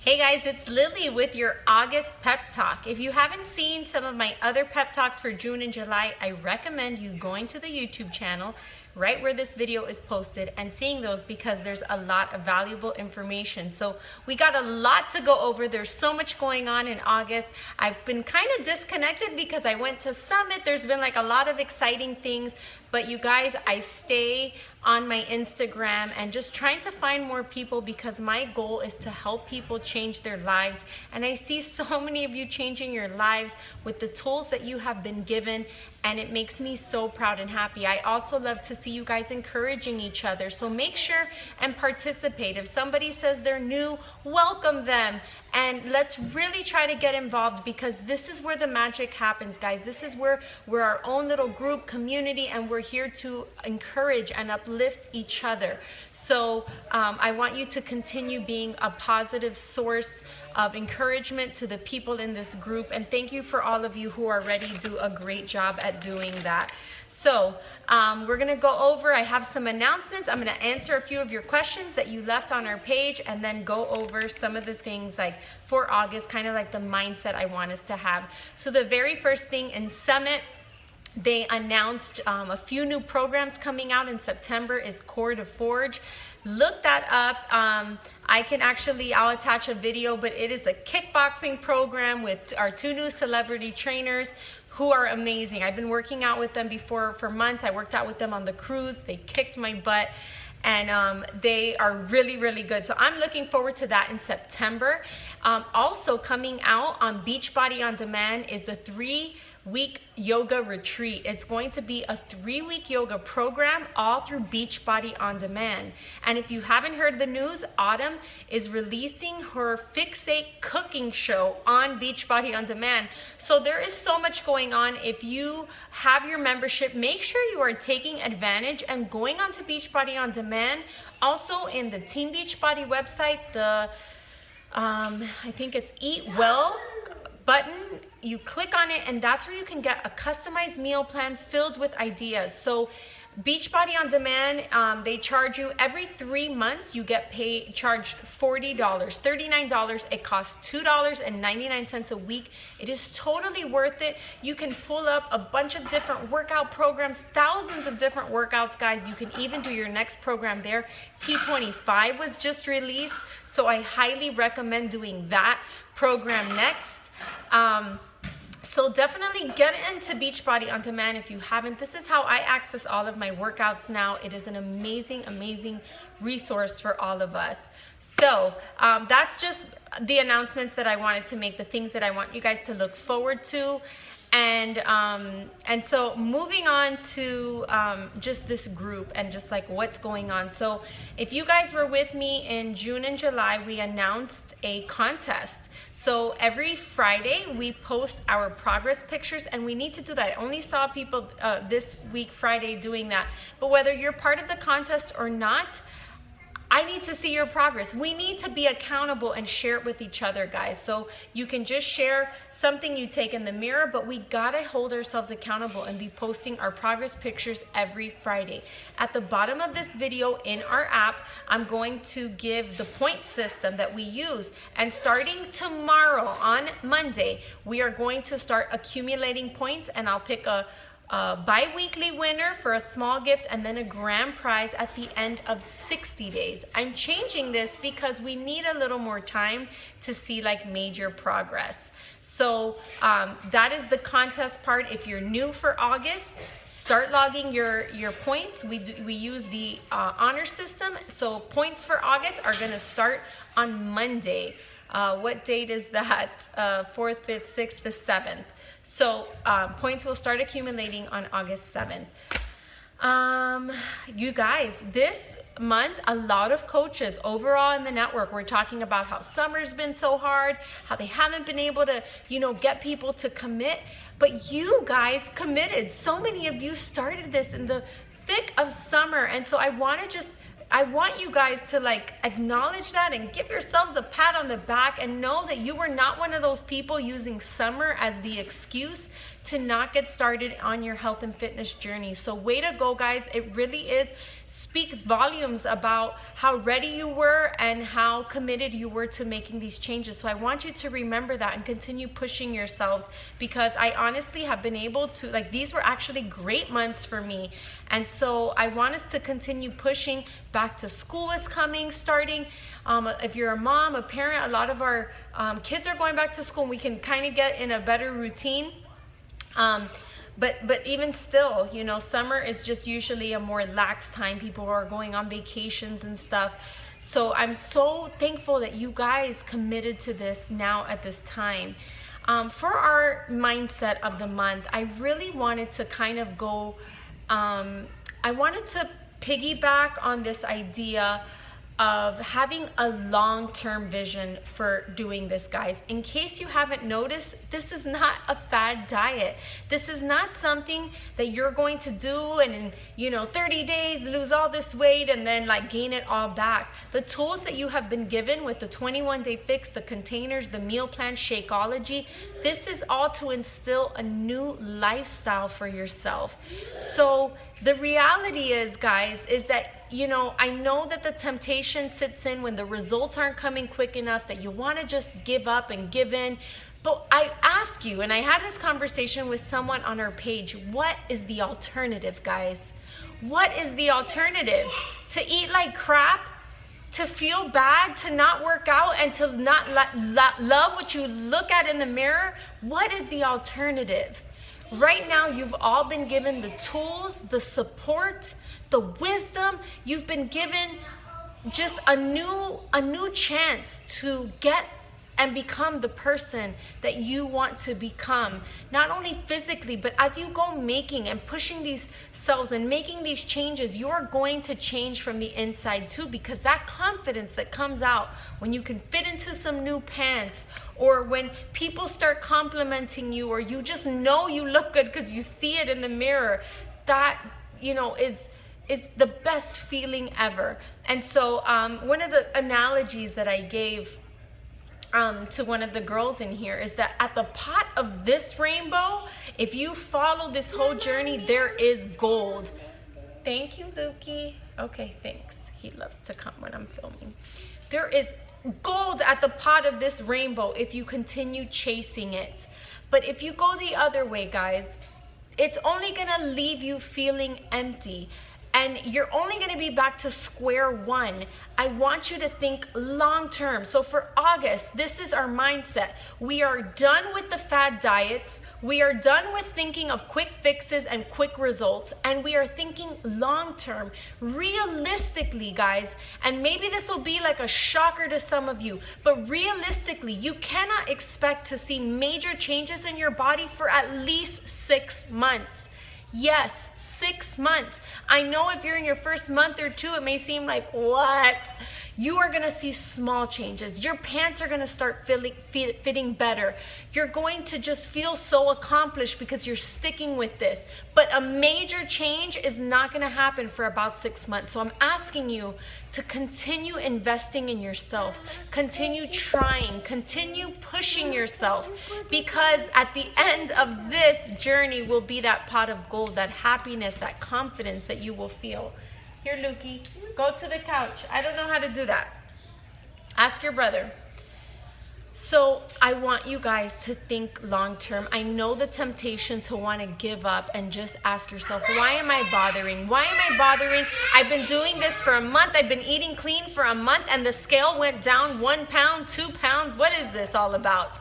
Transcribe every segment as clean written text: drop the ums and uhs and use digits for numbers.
Hey guys, it's Lily with your August pep talk. If you haven't seen some of my other pep talks for June and July, I recommend you going to the YouTube channel right where this video is posted and seeing those because there's a lot of valuable information. So we got a lot to go over. There's so much going on in August. I've been kind of disconnected because I went to Summit. There's been like a lot of exciting things, but you guys, I stay on my Instagram and just trying to find more people because my goal is to help people change their lives. And I see so many of you changing your lives with the tools that you have been given, and it makes me so proud and happy. I also love to see you guys encouraging each other. So make sure and participate. If somebody says they're new, welcome them. And let's really try to get involved because this is where the magic happens, guys. This is where we're our own little group community and we're here to encourage and uplift each other. So I want you to continue being a positive source of encouragement to the people in this group. And thank you for all of you who already do a great job at doing that. So we're gonna go over, I have some announcements. I'm gonna answer a few of your questions that you left on our page and then go over some of the things like for August, kind of like the mindset I want us to have. So the very first thing in Summit, they announced a few new programs coming out in September is Core to Forge. Look that up. I'll attach a video, but it is a kickboxing program with our two new celebrity trainers who are amazing. I've been working out with them before for months. I worked out with them on the cruise. They kicked my butt. And they are really, really good. So I'm looking forward to that in September. Also coming out on Beachbody On Demand is the 3-week yoga retreat. It's going to be a 3-week yoga program all through Beachbody On Demand. And if you haven't heard the news, Autumn is releasing her Fixate cooking show on Beachbody On Demand. So there is so much going on. If you have your membership, make sure you are taking advantage and going onto Beachbody On Demand. Also in the Team Beachbody website, the I think it's Eat Well button, you click on it and that's where you can get a customized meal plan filled with ideas. So Beachbody On Demand, they charge you every 3 months, you get charged $40, $39. It costs $2.99 a week. It is totally worth it. You can pull up a bunch of different workout programs, thousands of different workouts, guys. You can even do your next program there. T25 was just released, so I highly recommend doing that program next. So definitely get into Beachbody On Demand if you haven't. This is how I access all of my workouts now. It is an amazing, amazing resource for all of us. So that's just the announcements that I wanted to make, the things that I want you guys to look forward to. And so moving on to just this group and just like what's going on. So if you guys were with me in June and July, we announced a contest. So every Friday we post our progress pictures and we need to do that. I only saw people this week Friday doing that. But whether you're part of the contest or not, I need to see your progress. We need to be accountable and share it with each other, guys. So you can just share something you take in the mirror, but we gotta hold ourselves accountable and be posting our progress pictures every Friday. At the bottom of this video in our app, I'm going to give the point system that we use. And starting tomorrow on Monday, we are going to start accumulating points and I'll pick a bi-weekly winner for a small gift and then a grand prize at the end of 60 days. I'm changing this because we need a little more time to see like major progress. So that is the contest part. If you're new for August, start logging your points. We use the honor system. So points for August are gonna start on Monday. What date is that? 4th, 5th, 6th, the 7th. So points will start accumulating on August 7th. You guys, this month, a lot of coaches overall in the network, we're talking about how summer's been so hard, how they haven't been able to, get people to commit, but you guys committed. So many of you started this in the thick of summer. And so I want you guys to like acknowledge that and give yourselves a pat on the back and know that you were not one of those people using summer as the excuse to not get started on your health and fitness journey. So way to go, guys. It really is speaks volumes about how ready you were and how committed you were to making these changes. So I want you to remember that and continue pushing yourselves, because I honestly have been able to, like, these were actually great months for me. And so I want us to continue pushing. Back to school is coming, starting. If you're a mom, a parent, a lot of our kids are going back to school, and we can kind of get in a better routine. But even still, you know, summer is just usually a more lax time. People are going on vacations and stuff. So I'm so thankful that you guys committed to this now at this time. For our mindset of the month, I really wanted to kind of go, I wanted to piggyback on this idea of having a long-term vision for doing this, guys. In case you haven't noticed, this is not a fad diet. This is not something that you're going to do and in, you know, 30 days lose all this weight and then like gain it all back. The tools that you have been given with the 21-day fix, the containers, the meal plan, Shakeology, this is all to instill a new lifestyle for yourself. So the reality is, guys, is that, you know, I know that the temptation sits in when the results aren't coming quick enough, that you want to just give up and give in. But I ask you, and I had this conversation with someone on our page, what is the alternative, guys? What is the alternative? To eat like crap? To feel bad? To not work out? And to not love what you look at in the mirror? What is the alternative? Right now, you've all been given the tools, the support, the wisdom. You've been given just a new chance to get and become the person that you want to become, not only physically, but as you go making and pushing these selves and making these changes, you're going to change from the inside too, because that confidence that comes out when you can fit into some new pants, or when people start complimenting you, or you just know you look good because you see it in the mirror, that, you know, is the best feeling ever. And so one of the analogies that I gave to one of the girls in here is that at the pot of this rainbow, if you follow this whole journey, there is gold. Thank you, Lukey. Okay, thanks. He loves to come when I'm filming. There is gold at the pot of this rainbow if you continue chasing it. But if you go the other way, guys, it's only gonna leave you feeling empty. And you're only going to be back to square one. I want you to think long term. So for August, this is our mindset. We are done with the fad diets. We are done with thinking of quick fixes and quick results. And we are thinking long term, realistically, guys. And maybe this will be like a shocker to some of you, but realistically, you cannot expect to see major changes in your body for at least 6 months. Yes, 6 months. I know if you're in your first month or two, it may seem like, what? You are gonna see small changes. Your pants are gonna start fitting better. You're going to just feel so accomplished because you're sticking with this. But a major change is not gonna happen for about 6 months. So I'm asking you to continue investing in yourself, continue trying, continue pushing yourself, because at the end of this journey will be that pot of gold, that happiness, that confidence that you will feel. Here, Lukey, go to the couch. I don't know how to do that. Ask your brother. So I want you guys to think long term. I know the temptation to want to give up and just ask yourself, why am I bothering? Why am I bothering? I've been doing this for a month. I've been eating clean for a month and the scale went down 1 pound, 2 pounds. What is this all about?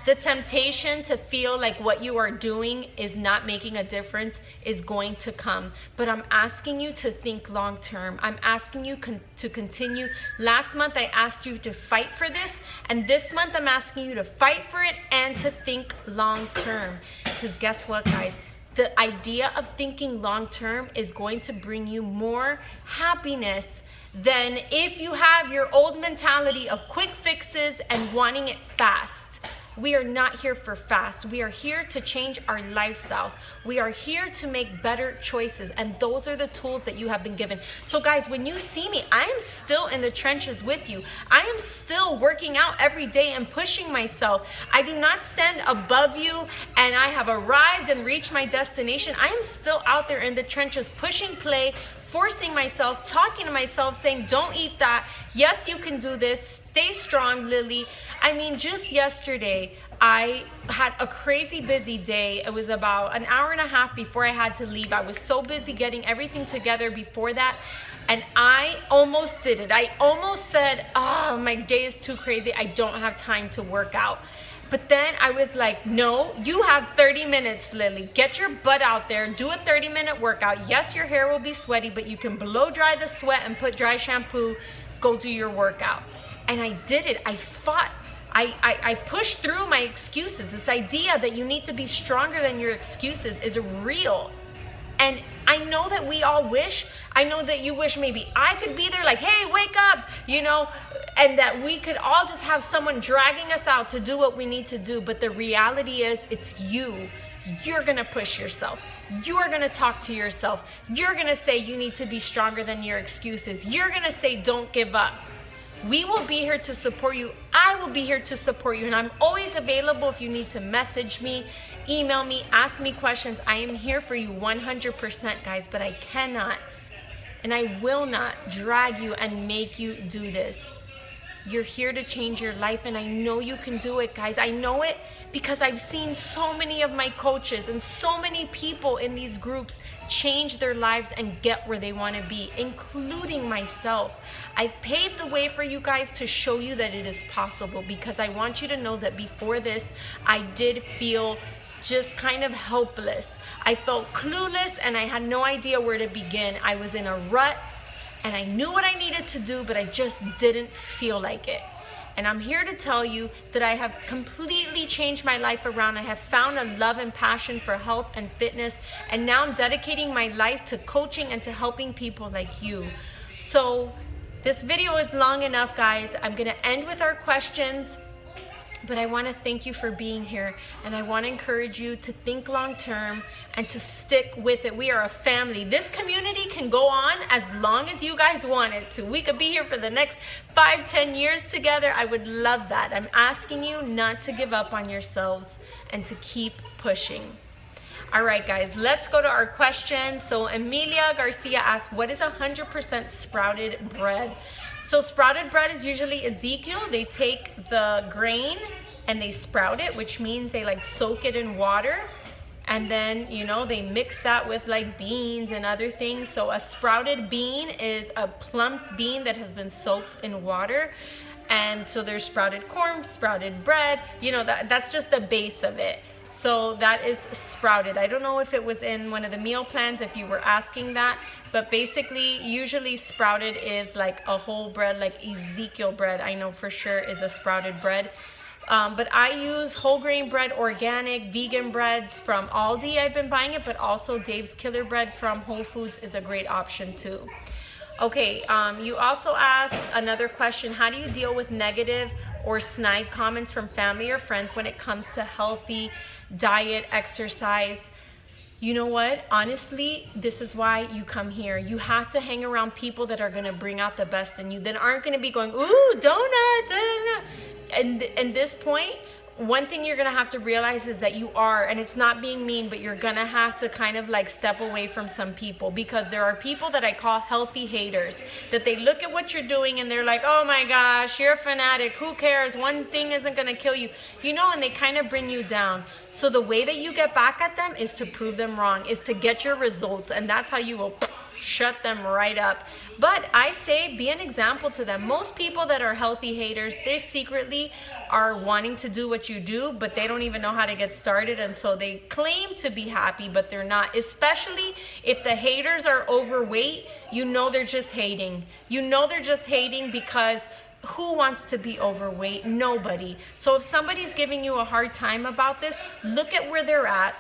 The temptation to feel like what you are doing is not making a difference is going to come. But I'm asking you to think long term. I'm asking you to continue. Last month I asked you to fight for this, and this month I'm asking you to fight for it and to think long term. Because guess what, guys? The idea of thinking long term is going to bring you more happiness than if you have your old mentality of quick fixes and wanting it fast. We are not here for fast. We are here to change our lifestyles. We are here to make better choices, and those are the tools that you have been given. So guys, when you see me, I am still in the trenches with you. I am still working out every day and pushing myself. I do not stand above you and I have arrived and reached my destination. I am still out there in the trenches pushing play, forcing myself, talking to myself, saying, don't eat that. Yes, you can do this. Stay strong, Lily. I mean, just yesterday, I had a crazy busy day. It was about an hour and a half before I had to leave. I was so busy getting everything together before that. And I almost did it. I almost said, oh, my day is too crazy. I don't have time to work out. But then I was like, no, you have 30 minutes, Lily. Get your butt out there. Do a 30-minute workout. Yes, your hair will be sweaty, but you can blow dry the sweat and put dry shampoo. Go do your workout. And I did it. I fought. I pushed through my excuses. This idea that you need to be stronger than your excuses is real. And I know that we all wish, I know that you wish maybe I could be there like, hey, wake up, you know, and that we could all just have someone dragging us out to do what we need to do. But the reality is it's you. You're going to push yourself. You're going to talk to yourself. You're going to say you need to be stronger than your excuses. You're going to say don't give up. We will be here to support you. I will be here to support you. And I'm always available if you need to message me, email me, ask me questions. I am here for you 100%, guys. But I cannot and I will not drag you and make you do this. You're here to change your life, and I know you can do it, guys. I know it because I've seen so many of my coaches and so many people in these groups change their lives and get where they want to be, including myself. I've paved the way for you guys to show you that it is possible, because I want you to know that before this, I did feel just kind of helpless. I felt clueless, and I had no idea where to begin. I was in a rut. And I knew what I needed to do, but I just didn't feel like it. And I'm here to tell you that I have completely changed my life around. I have found a love and passion for health and fitness. And now I'm dedicating my life to coaching and to helping people like you. So this video is long enough, guys. I'm gonna end with our questions. But I want to thank you for being here, and I want to encourage you to think long term and to stick with it. We are a family. This community can go on as long as you guys want it to. We could be here for the next 5-10 years together. I would love that. I'm asking you not to give up on yourselves and to keep pushing. All right, guys, let's go to our questions. So Emilia Garcia asked, what is 100% sprouted bread? So sprouted bread is usually Ezekiel. They take the grain and they sprout it, which means they like soak it in water. And then, you know, they mix that with like beans and other things. So a sprouted bean is a plump bean that has been soaked in water. And so there's sprouted corn, sprouted bread, you know, that's just the base of it. So that is sprouted. I don't know if it was in one of the meal plans, if you were asking that, but basically, usually sprouted is like a whole bread, like Ezekiel bread, I know for sure is a sprouted bread. But I use whole grain bread, organic, vegan breads from Aldi. I've been buying it, but also Dave's Killer Bread from Whole Foods is a great option too. Okay, you also asked another question, how do you deal with negative or snide comments from family or friends when it comes to healthy diet, exercise? You know what? Honestly, this is why you come here. You have to hang around people that are going to bring out the best in you, that aren't going to be going, ooh, donuts. And at this point, one thing you're going to have to realize is that you are, and it's not being mean, but you're going to have to kind of like step away from some people, because there are people that I call healthy haters, that they look at what you're doing and they're like, oh my gosh, you're a fanatic. Who cares? One thing isn't going to kill you, you know, and they kind of bring you down. So the way that you get back at them is to prove them wrong, is to get your results. And that's how you will shut them right up. But I say be an example to them. Most people that are healthy haters, they secretly are wanting to do what you do, but they don't even know how to get started, and so they claim to be happy, but they're not. Especially if the haters are overweight, you know they're just hating. You know they're just hating because who wants to be overweight? Nobody. So if somebody's giving you a hard time about this, look at where they're at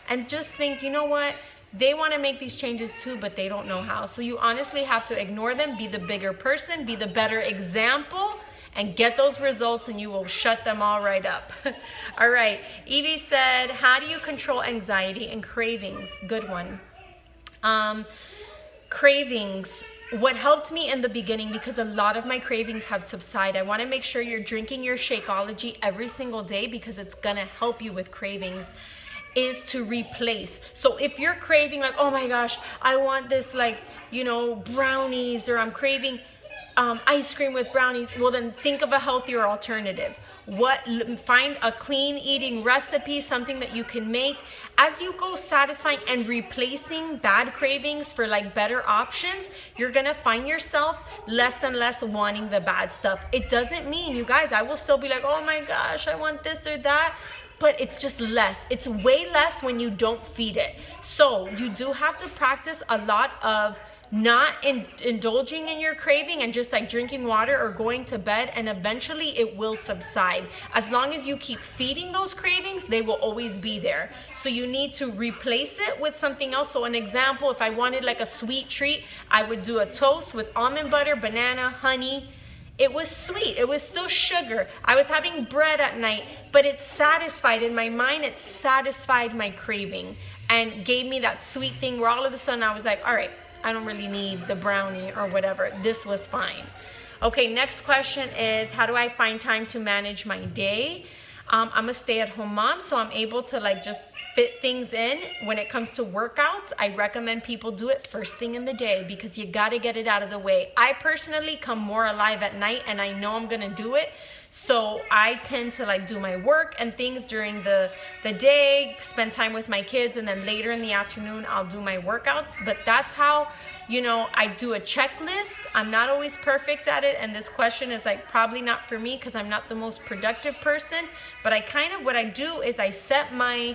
and just think, you know what? They want to make these changes too, but they don't know how. So you honestly have to ignore them, be the bigger person, be the better example, and get those results, and you will shut them all right up. All right, Evie said, how do you control anxiety and cravings? Good one. Cravings. What helped me in the beginning, because a lot of my cravings have subsided, I want to make sure you're drinking your Shakeology every single day, because it's going to help you with cravings. is to replace. So if you're craving like, oh my gosh, I want this like, you know, brownies, or I'm craving ice cream with brownies, well then think of a healthier alternative. Find a clean eating recipe, something that you can make. As you go satisfying and replacing bad cravings for like better options, you're gonna find yourself less and less wanting the bad stuff. It doesn't mean, you guys, I will still be like, oh my gosh, I want this or that, but it's just less. It's way less when you don't feed it. So you do have to practice a lot of not indulging in your craving and just like drinking water or going to bed, and eventually it will subside. As long as you keep feeding those cravings, they will always be there. So you need to replace it with something else. So an example, if I wanted like a sweet treat, I would do a toast with almond butter, banana, honey. It was sweet, it was still sugar. I was having bread at night, but it satisfied, in my mind, it satisfied my craving and gave me that sweet thing where all of a sudden I was like, all right, I don't really need the brownie or whatever. This was fine. Okay, next question is, how do I find time to manage my day? I'm a stay-at-home mom, so I'm able to like just fit things in. When it comes to workouts, I recommend people do it first thing in the day because you gotta get it out of the way. I personally come more alive at night and I know I'm gonna do it. So I tend to like do my work and things during the day, spend time with my kids, and then later in the afternoon I'll do my workouts. But that's how, you know, I do a checklist. I'm not always perfect at it, and this question is like probably not for me because I'm not the most productive person. But I kind of, what I do is I set my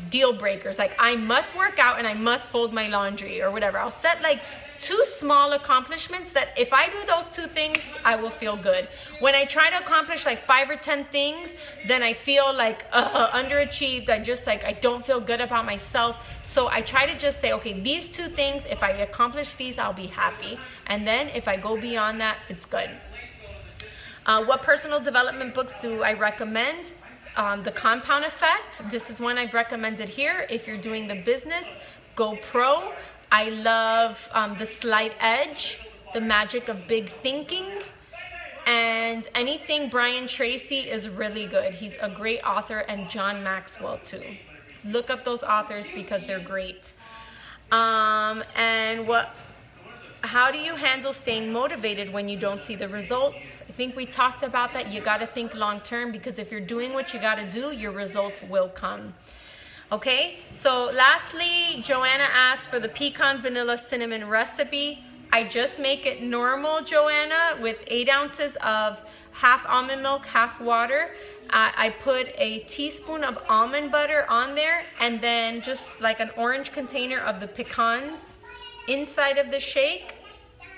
deal breakers. Like I must work out and I must fold my laundry or whatever. I'll set like 2 small accomplishments that if I do those 2 things, I will feel good. When I try to accomplish like 5 or 10 things, then I feel like underachieved. I don't feel good about myself. So I try to just say, okay, these 2 things, if I accomplish these, I'll be happy. And then if I go beyond that, it's good. What personal development books do I recommend? The Compound Effect. This is one I've recommended here. If you're doing the business, go pro. I love The Slight Edge, The Magic of Big Thinking, and anything Brian Tracy is really good. He's a great author, and John Maxwell too. Look up those authors because they're great. How do you handle staying motivated when you don't see the results? I think we talked about that. You got to think long term, because if you're doing what you got to do, your results will come. Okay, so lastly, Joanna asked for the pecan vanilla cinnamon recipe. I just make it normal, Joanna, with 8 ounces of half almond milk, half water. I put a teaspoon of almond butter on there, and then just like an orange container of the pecans inside of the shake.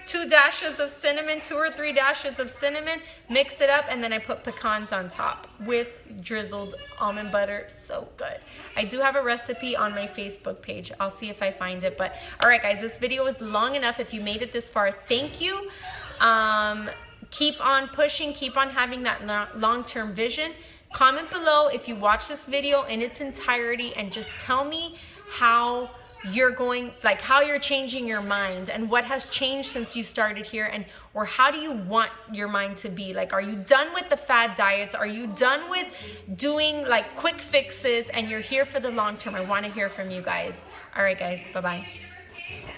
2 dashes of cinnamon, 2 or 3 dashes of cinnamon, mix it up, and then I put pecans on top with drizzled almond butter. So good. I do have a recipe on my Facebook page. I'll see if I find it. But all right, guys, this video is long enough. If you made it this far, thank you. Keep on pushing, keep on having that long-term vision. Comment below if you watch this video in its entirety, and just tell me how you're changing your mind and what has changed since you started here, and or how do you want your mind to be? Like, are you done with the fad diets? Are you done with doing like quick fixes and you're here for the long term? I want to hear from you guys. All right, guys, bye-bye.